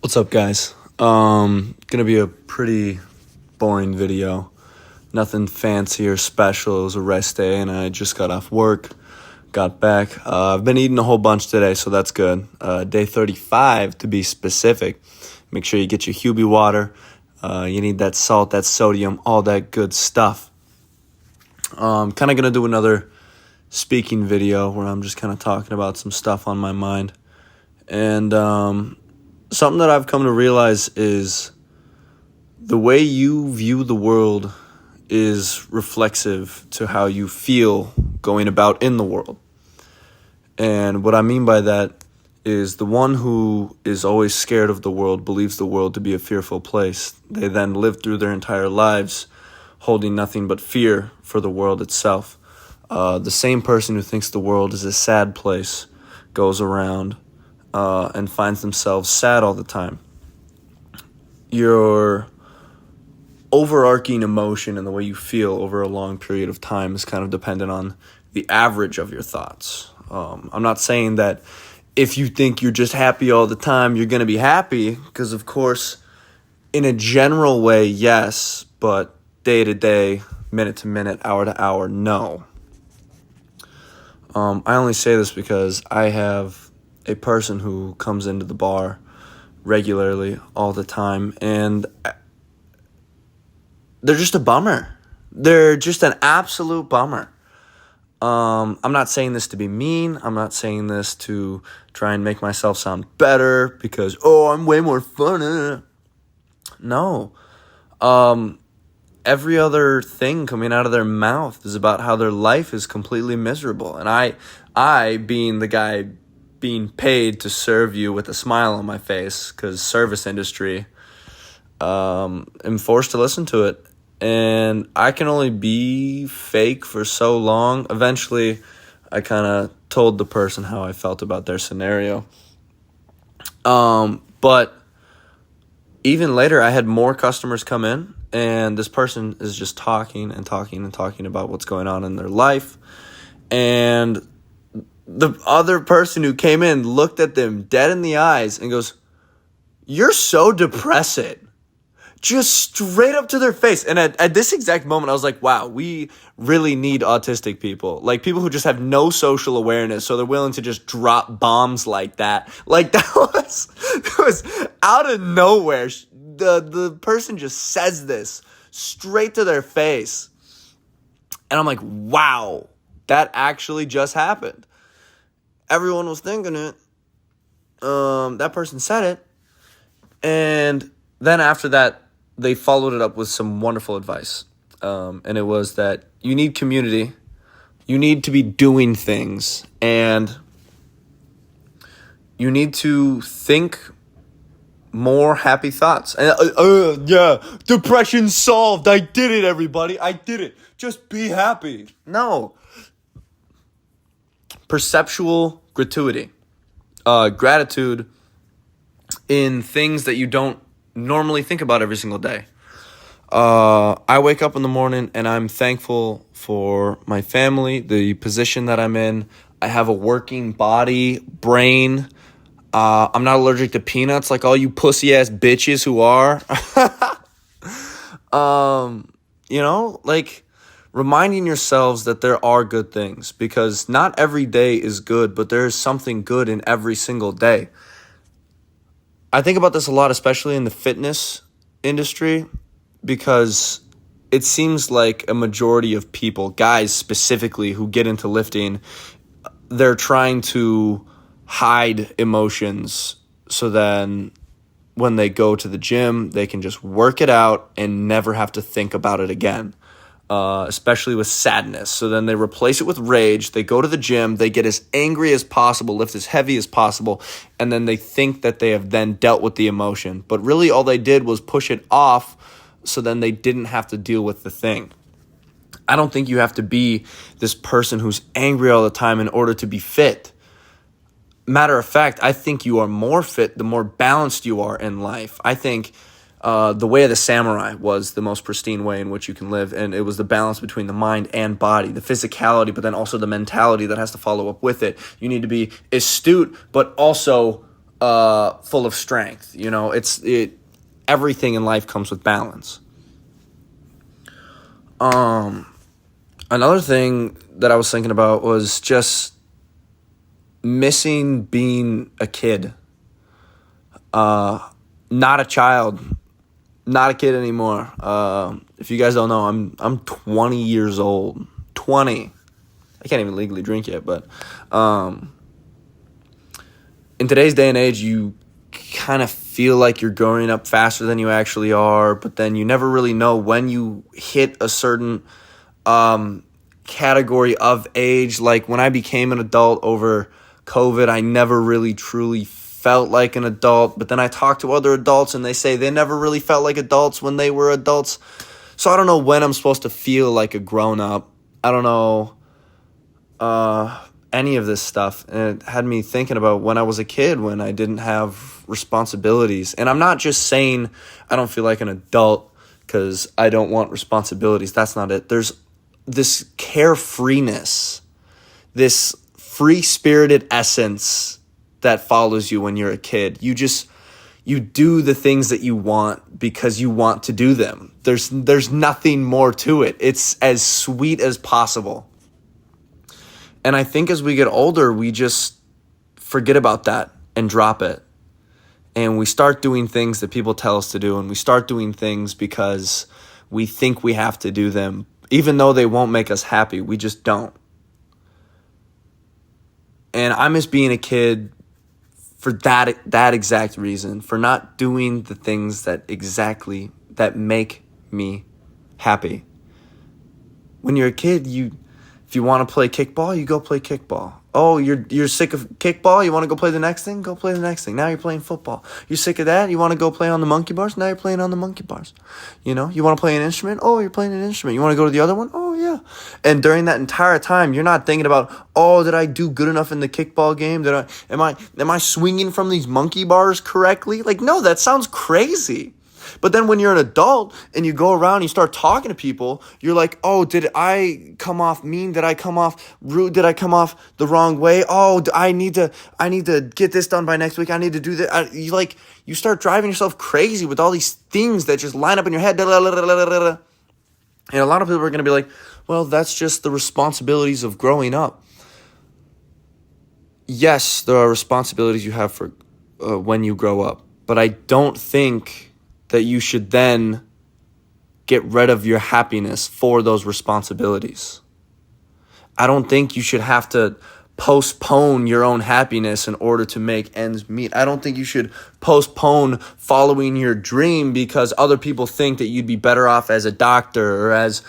What's up, guys? Gonna be a pretty boring video. Nothing fancy or special. It was a rest day, and I just got off work, got back. I've been eating a whole bunch today, so that's good. Day 35, to be specific. Make sure you get your Hubie water. You need that salt, that sodium, all that good stuff. Kind of gonna do another speaking video where I'm just kind of talking about some stuff on my mind. And something that I've come to realize is the way you view the world is reflexive to how you feel going about in the world. And what I mean by that is the one who is always scared of the world believes the world to be a fearful place. They then live through their entire lives holding nothing but fear for the world itself. The same person who thinks the world is a sad place goes around and finds themselves sad all the time. Your overarching emotion and the way you feel over a long period of time is kind of dependent on the average of your thoughts. I'm not saying that if you think you're just happy all the time, you're going to be happy, because of course, in a general way, yes, but day to day, minute to minute, hour to hour, no. I only say this because I have a person who comes into the bar regularly all the time, and they're just a bummer. They're just an absolute bummer. I'm not saying this to be mean. I'm not saying this to try and make myself sound better because, I'm way more fun. No. Every other thing coming out of their mouth is about how their life is completely miserable. And I being the guy being paid to serve you with a smile on my face, because service industry, am forced to listen to it. And I can only be fake for so long. Eventually, I kind of told the person how I felt about their scenario. But even later, I had more customers come in, and this person is just talking and talking and talking about what's going on in their life. And the other person who came in looked at them dead in the eyes and goes, "You're so depressing." Just straight up to their face. And at this exact moment, I was like, wow, we really need autistic people. Like, people who just have no social awareness, so they're willing to just drop bombs like that. Like, that was out of nowhere. The person just says this straight to their face. And I'm like, wow, that actually just happened. Everyone was thinking it. That person said it. And then after that, they followed it up with some wonderful advice. And it was that you need community. You need to be doing things. And you need to think more happy thoughts. And yeah, depression solved. I did it, everybody. I did it. Just be happy. No. Perceptual gratuity. Gratitude in things that you don't normally think about every single day. I wake up in the morning and I'm thankful for my family, the position that I'm in. I have a working body, brain. I'm not allergic to peanuts like all you pussy ass bitches who are. Reminding yourselves that there are good things, because not every day is good, but there is something good in every single day. I think about this a lot, especially in the fitness industry, because it seems like a majority of people, guys specifically, who get into lifting, they're trying to hide emotions so then when they go to the gym, they can just work it out and never have to think about it again. Especially with sadness. So then they replace it with rage. They go to the gym. They get as angry as possible, lift as heavy as possible, and then they think that they have then dealt with the emotion. But really all they did was push it off, so then they didn't have to deal with the thing. I don't think you have to be this person who's angry all the time in order to be fit. Matter of fact, I think you are more fit the more balanced you are in life. I think the way of the samurai was the most pristine way in which you can live, and it was the balance between the mind and body, the physicality, but then also the mentality that has to follow up with it. You need to be astute, but also full of strength. Everything in life comes with balance. Another thing that I was thinking about was just missing being a kid. Not a child, not a kid anymore. If you guys don't know, I'm 20 years old. 20. I can't even legally drink yet, but in today's day and age, you kind of feel like you're growing up faster than you actually are, but then you never really know when you hit a certain category of age. Like when I became an adult over COVID, I never really truly felt like an adult, but then I talked to other adults and they say they never really felt like adults when they were adults. So I don't know when I'm supposed to feel like a grown-up. I don't know any of this stuff. And it had me thinking about when I was a kid, when I didn't have responsibilities. And I'm not just saying I don't feel like an adult because I don't want responsibilities. That's not it. There's this carefreeness, this free-spirited essence that follows you when you're a kid. You do the things that you want because you want to do them. There's nothing more to it. It's as sweet as possible. And I think as we get older, we just forget about that and drop it. And we start doing things that people tell us to do, and we start doing things because we think we have to do them, even though they won't make us happy. We just don't. And I miss being a kid for that exact reason, for not doing the things that make me happy. When you're a kid, if you want to play kickball, you go play kickball. Oh, you're sick of kickball, you want to go play the next thing? Go play the next thing. Now you're playing football. You're sick of that, you want to go play on the monkey bars? Now you're playing on the monkey bars. You want to play an instrument? Oh, you're playing an instrument. You want to go to the other one? Oh, yeah. And during that entire time, you're not thinking about, oh, did I do good enough in the kickball game? Am I swinging from these monkey bars correctly? Like, no, that sounds crazy. But then when you're an adult and you go around and you start talking to people, you're like, oh, did I come off mean? Did I come off rude? Did I come off the wrong way? Oh, I need to get this done by next week. I need to do that. You start driving yourself crazy with all these things that just line up in your head. And a lot of people are going to be like, well, that's just the responsibilities of growing up. Yes, there are responsibilities you have for when you grow up, but I don't think that you should then get rid of your happiness for those responsibilities. I don't think you should have to postpone your own happiness in order to make ends meet. I don't think you should postpone following your dream because other people think that you'd be better off as a doctor or as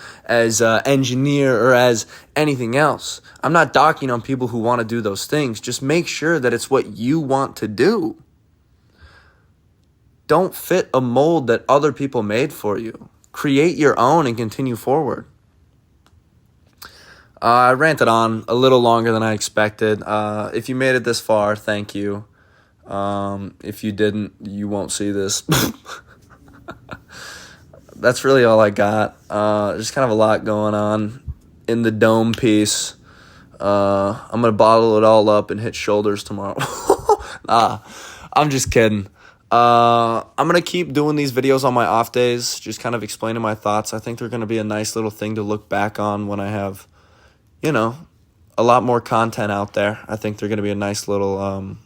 an engineer or as anything else. I'm not docking on people who want to do those things. Just make sure that it's what you want to do. Don't fit a mold that other people made for you. Create your own and continue forward. I ranted on a little longer than I expected. If you made it this far, thank you. If you didn't, you won't see this. That's really all I got. Just kind of a lot going on in the dome piece. I'm going to bottle it all up and hit shoulders tomorrow. I'm just kidding. I'm going to keep doing these videos on my off days, just kind of explaining my thoughts. I think they're going to be a nice little thing to look back on when I have, a lot more content out there. I think they're going to be a nice little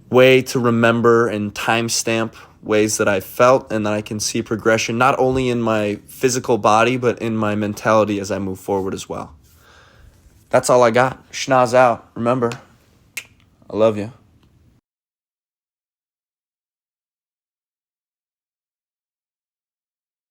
way to remember and timestamp ways that I felt and that I can see progression, not only in my physical body, but in my mentality as I move forward as well. That's all I got. Schnoz out. Remember, I love you.